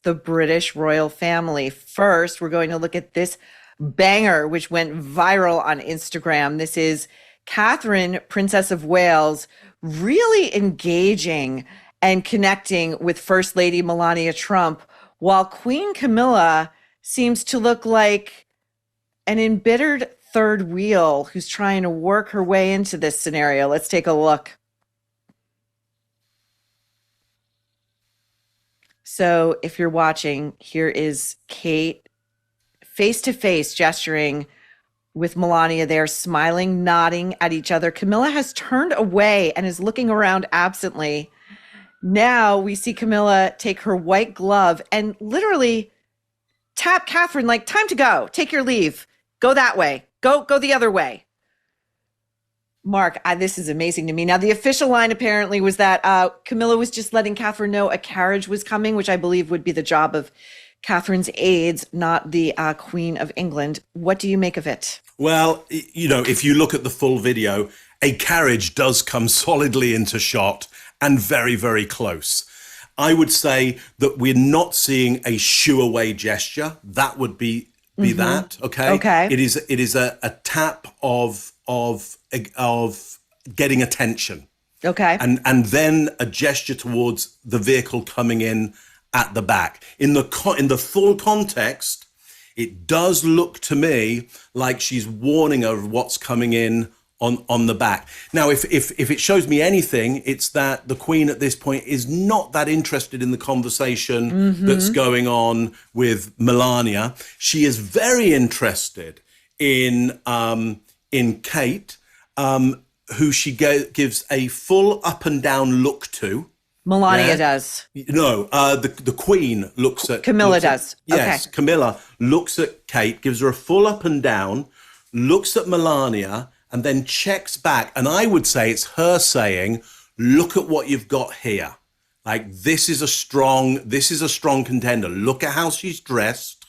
the British royal family. First, we're going to look at this banger, which went viral on Instagram. This is Catherine, Princess of Wales, really engaging and connecting with First Lady Melania Trump, while Queen Camilla seems to look like an embittered third wheel who's trying to work her way into this scenario. Let's take a look. So if you're watching, here is Kate face-to-face gesturing with Melania there, smiling, nodding at each other. Camilla has turned away and is looking around absently. Now we see Camilla take her white glove and literally tap Catherine like, time to go, take your leave, go that way, go the other way. Mark, this is amazing to me. Now, the official line apparently was that Camilla was just letting Catherine know a carriage was coming, which I believe would be the job of Catherine's aides, not the Queen of England. What do you make of it? Well, you know, if you look at the full video, a carriage does come solidly into shot and very, very close. I would say that we're not seeing a shoo away gesture. That would be that. Okay. Okay. It is a tap of getting attention. Okay. And then a gesture towards the vehicle coming in at the back. In the full context, it does look to me like she's warning her of what's coming in on the back. Now, if it shows me anything, it's that the Queen at this point is not that interested in the conversation that's going on with Melania. She is very interested in Kate, who she gives a full up and down look to. Melania does. No, the Queen looks at... Camilla does. Yes, okay. Camilla looks at Kate, gives her a full up and down, looks at Melania, and then checks back. And I would say it's her saying, look at what you've got here. Like, this is a strong contender. Look at how she's dressed.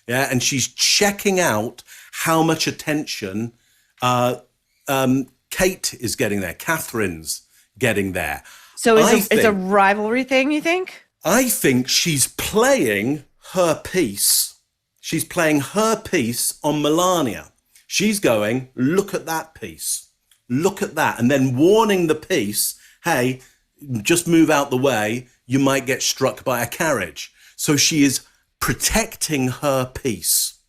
Yeah, and she's checking out how much attention Kate is getting there. Catherine's getting there. So it's a rivalry thing, you think? I think she's playing her piece. She's playing her piece on Melania. She's going, look at that piece. Look at that. And then warning the piece, hey, just move out the way. You might get struck by a carriage. So she is protecting her piece.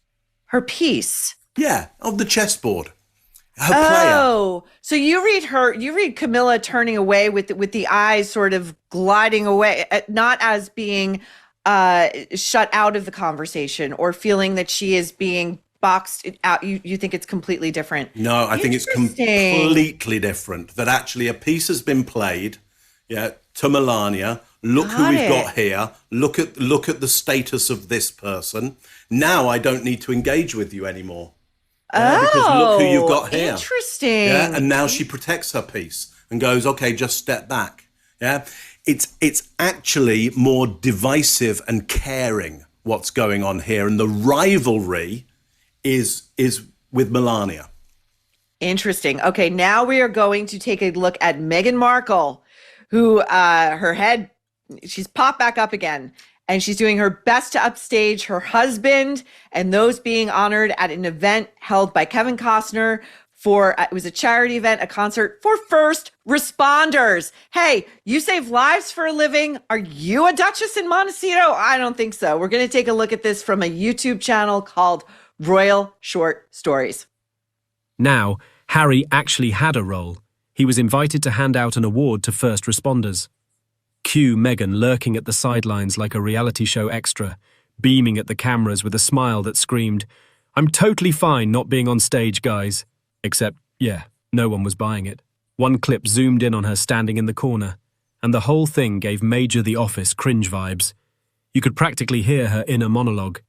Her piece? Yeah, of the chessboard. Her player. So you read Camilla turning away with the eyes sort of gliding away, not as being shut out of the conversation or feeling that she is being boxed out. You think it's completely different? No, I think it's completely different. That actually a piece has been played, to Melania. Look who we've got here. Look at the status of this person. Now I don't need to engage with you anymore. Because look who you've got here. Interesting. Yeah, and now she protects her piece and goes, okay, just step back. Yeah, it's actually more divisive and caring what's going on here, and the rivalry is with Melania. Interesting. Okay, now we are going to take a look at Meghan Markle, who her head, she's popped back up again. And she's doing her best to upstage her husband and those being honored at an event held by Kevin Costner it was a charity event, a concert for first responders. Hey, you save lives for a living. Are you a Duchess in Montecito? I don't think so. We're going to take a look at this from a YouTube channel called Royal Short Stories. Now, Harry actually had a role. He was invited to hand out an award to first responders. Cue Meghan lurking at the sidelines like a reality show extra, beaming at the cameras with a smile that screamed, "I'm totally fine not being on stage, guys." Except, no one was buying it. One clip zoomed in on her standing in the corner, and the whole thing gave Major The Office cringe vibes. You could practically hear her inner monologue.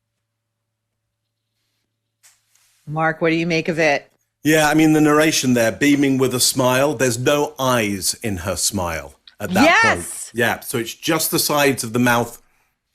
Mark, what do you make of it? Yeah, I mean, the narration there, beaming with a smile, there's no eyes in her smile at that point. Yeah, so it's just the sides of the mouth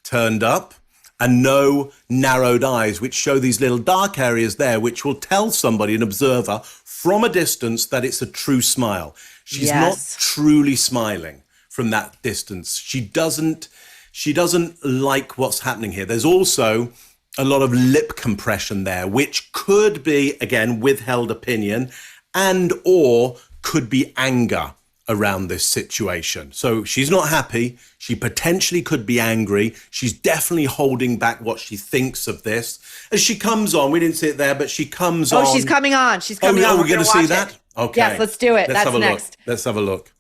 turned up and no narrowed eyes, which show these little dark areas there, which will tell somebody, an observer, from a distance that it's a true smile. She's not truly smiling from that distance. She doesn't She doesn't like what's happening here. There's also a lot of lip compression there, which could be, again, withheld opinion and or could be anger around this situation. So she's not happy. She potentially could be angry. She's definitely holding back what she thinks of this. As she comes on, we didn't see it there, but she comes on. Oh, she's coming on. She's coming on. We're going to see that? Okay. Yes, let's do it. That's next. Let's have a look.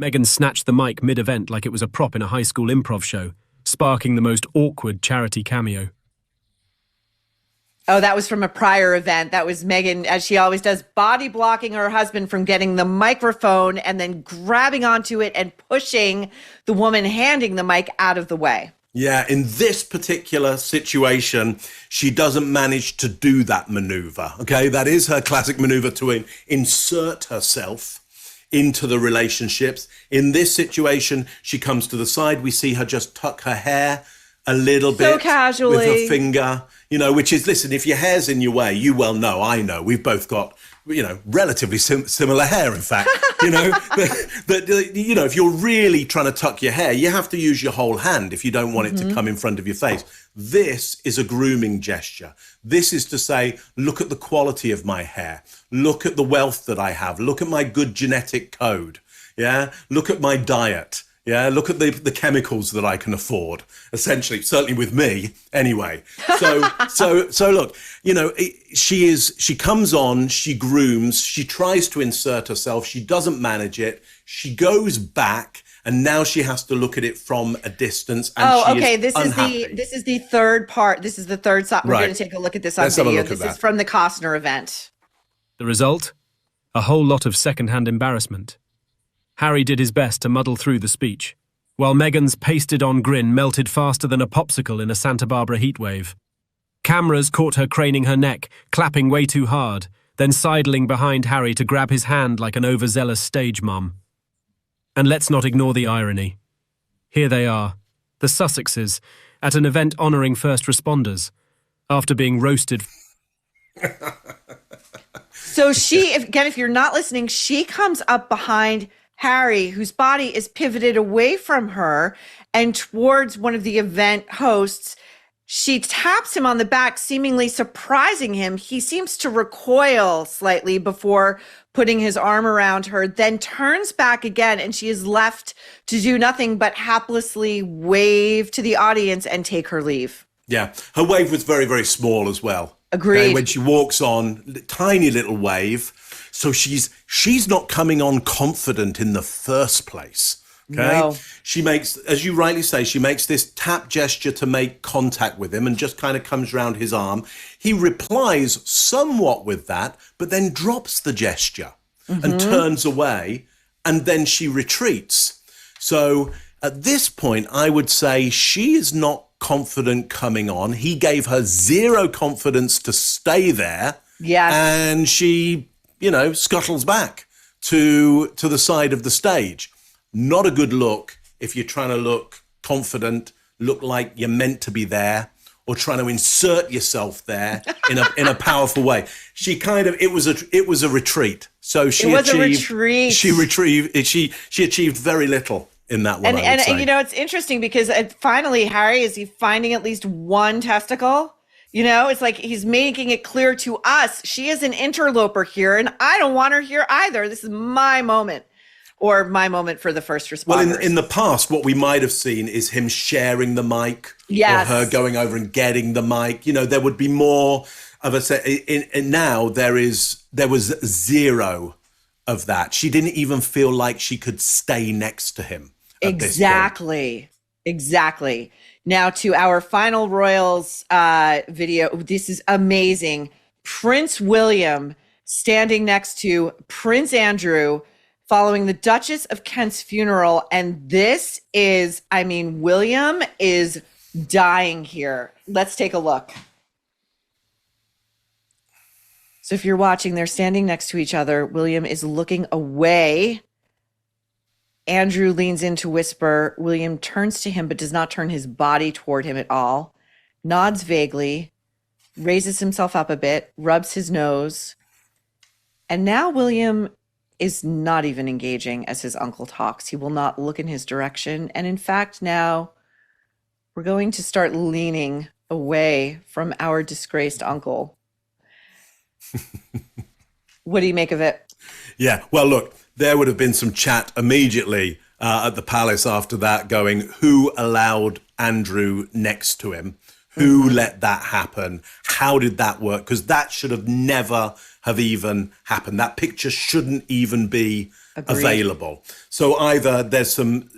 Meghan snatched the mic mid-event like it was a prop in a high school improv show, sparking the most awkward charity cameo. Oh, that was from a prior event. That was Meghan, as she always does, body blocking her husband from getting the microphone and then grabbing onto it and pushing the woman handing the mic out of the way. Yeah, in this particular situation, she doesn't manage to do that maneuver. Okay, that is her classic maneuver to insert herself into the relationships. In this situation, she comes to the side. We see her just tuck her hair a little bit casually with her finger, which is, listen, if your hair's in your way, you well know, I know, we've both got, relatively similar hair, in fact, but if you're really trying to tuck your hair, you have to use your whole hand if you don't want it to come in front of your face. This is a grooming gesture. This is to say, look at the quality of my hair. Look at the wealth that I have. Look at my good genetic code. Yeah. Look at my diet. Yeah, look at the chemicals that I can afford, essentially, certainly with me anyway. So look, she comes on, she grooms, she tries to insert herself, she doesn't manage it, she goes back, and now she has to look at it from a distance. And this is the third part. This is the third stop. We're going to take a look at this on video. This is from the Costner event. The result? A whole lot of second-hand embarrassment. Harry did his best to muddle through the speech, while Meghan's pasted-on grin melted faster than a popsicle in a Santa Barbara heatwave. Cameras caught her craning her neck, clapping way too hard, then sidling behind Harry to grab his hand like an overzealous stage mum. And let's not ignore the irony. Here they are, the Sussexes, at an event honouring first responders, after being roasted. So if you're not listening, she comes up behind Harry, whose body is pivoted away from her and towards one of the event hosts. She taps him on the back, seemingly surprising him. He seems to recoil slightly before putting his arm around her, then turns back again, and she is left to do nothing but haplessly wave to the audience and take her leave. Yeah, her wave was very, very small as well. Agreed. Okay, when she walks on, tiny little wave. So she's not coming on confident in the first place. Okay. No. She makes, as you rightly say, she makes this tap gesture to make contact with him and just kind of comes around his arm. He replies somewhat with that, but then drops the gesture and turns away, and then she retreats. So at this point, I would say she is not confident coming on. He gave her zero confidence to stay there. Yes. And she, scuttles back to the side of the stage. Not a good look if you're trying to look confident, look like you're meant to be there, or trying to insert yourself there in a powerful way. She it was a retreat. So she achieved very little in that one. And it's interesting because finally, Harry, is he finding at least one testicle? It's like he's making it clear to us she is an interloper here, and I don't want her here either. This is my moment, or my moment for the first responders. Well, in the past, what we might have seen is him sharing the mic, yes, or her going over and getting the mic. There would be more of a. Now there was zero of that. She didn't even feel like she could stay next to him. Exactly. Now to our final Royals video. This is amazing. Prince William standing next to Prince Andrew following the Duchess of Kent's funeral. And this is, William is dying here. Let's take a look. So if you're watching, they're standing next to each other. William is looking away. Andrew leans in to whisper. William turns to him, but does not turn his body toward him at all. Nods vaguely, raises himself up a bit, rubs his nose. And now William is not even engaging as his uncle talks. He will not look in his direction. And in fact, now we're going to start leaning away from our disgraced uncle. What do you make of it? Yeah, well, look, there would have been some chat immediately at the palace after that going, who allowed Andrew next to him? Who let that happen? How did that work? Because that should have never have even happened. That picture shouldn't even be available. So either there's some,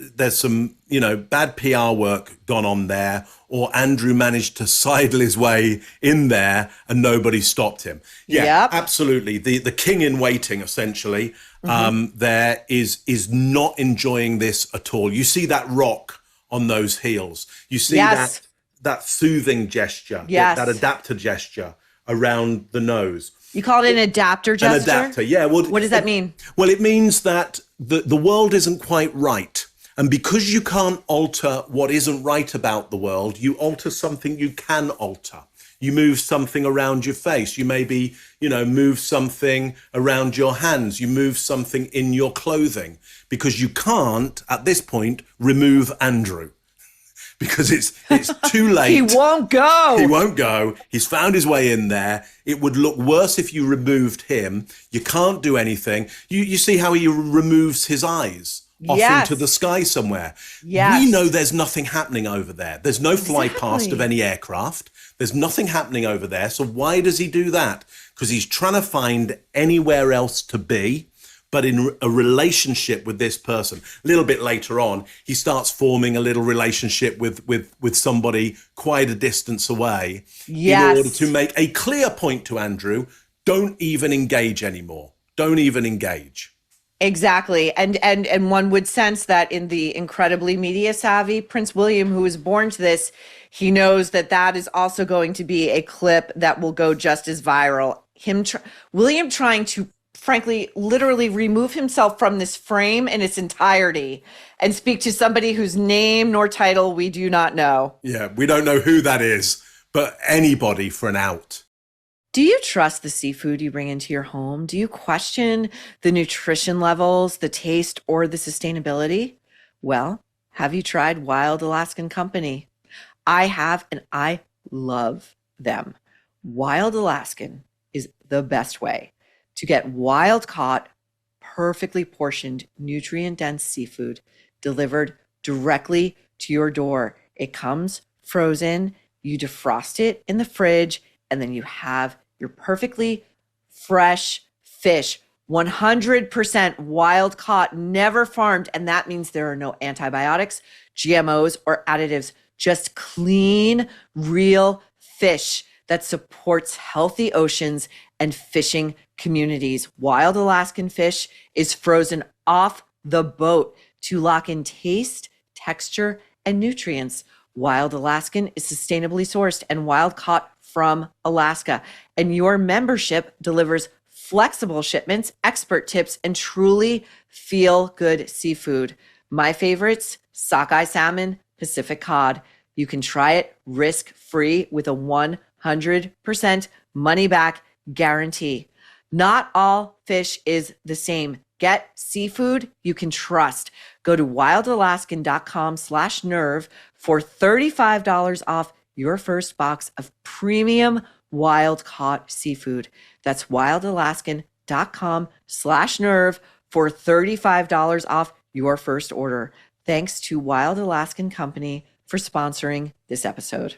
bad PR work gone on there, or Andrew managed to sidle his way in there and nobody stopped him. Yeah, Yep. absolutely. The king in waiting, essentially, there is not enjoying this at all. You see that rock on those heels. You see Yes. that soothing gesture, Yes. that adapter gesture around the nose. You call it an adapter gesture? An adapter, yeah. Well, what does that mean? Well, it means that the world isn't quite right. And because you can't alter what isn't right about the world, you alter something you can alter. You move something around your face. You maybe, move something around your hands. You move something in your clothing, because you can't, at this point, remove Andrew. Because it's too late. He won't go. He won't go. He's found his way in there. It would look worse if you removed him. You can't do anything. You see how he removes his eyes off Yes. into the sky somewhere. Yes. We know there's nothing happening over there. There's no fly past of any aircraft. There's nothing happening over there. So why does he do that? Because he's trying to find anywhere else to be, but in a relationship with this person. A little bit later on, he starts forming a little relationship with somebody quite a distance away, Yes. in order to make a clear point to Andrew, don't even engage anymore. Don't even engage. Exactly. And one would sense that in the incredibly media savvy Prince William, who was born to this, he knows that is also going to be a clip that will go just as viral. William trying to, frankly, literally remove himself from this frame in its entirety and speak to somebody whose name nor title we do not know. Yeah, we don't know who that is, but anybody for an out. Do you trust the seafood you bring into your home? Do you question the nutrition levels, the taste, or the sustainability? Well, have you tried Wild Alaskan Company? I have, and I love them. Wild Alaskan is the best way to get wild-caught, perfectly portioned, nutrient-dense seafood delivered directly to your door. It comes frozen, you defrost it in the fridge, and then you have your perfectly fresh fish, 100% wild caught, never farmed. And that means there are no antibiotics, GMOs, or additives, just clean, real fish that supports healthy oceans and fishing communities. Wild Alaskan fish is frozen off the boat to lock in taste, texture, and nutrients. Wild Alaskan is sustainably sourced and wild caught from Alaska. And your membership delivers flexible shipments, expert tips, and truly feel-good seafood. My favorites, sockeye salmon, Pacific cod. You can try it risk-free with a 100% money-back guarantee. Not all fish is the same. Get seafood you can trust. Go to wildalaskan.com/nerve for $35 off your first box of premium wild-caught seafood. That's wildalaskan.com/nerve for $35 off your first order. Thanks to Wild Alaskan Company for sponsoring this episode.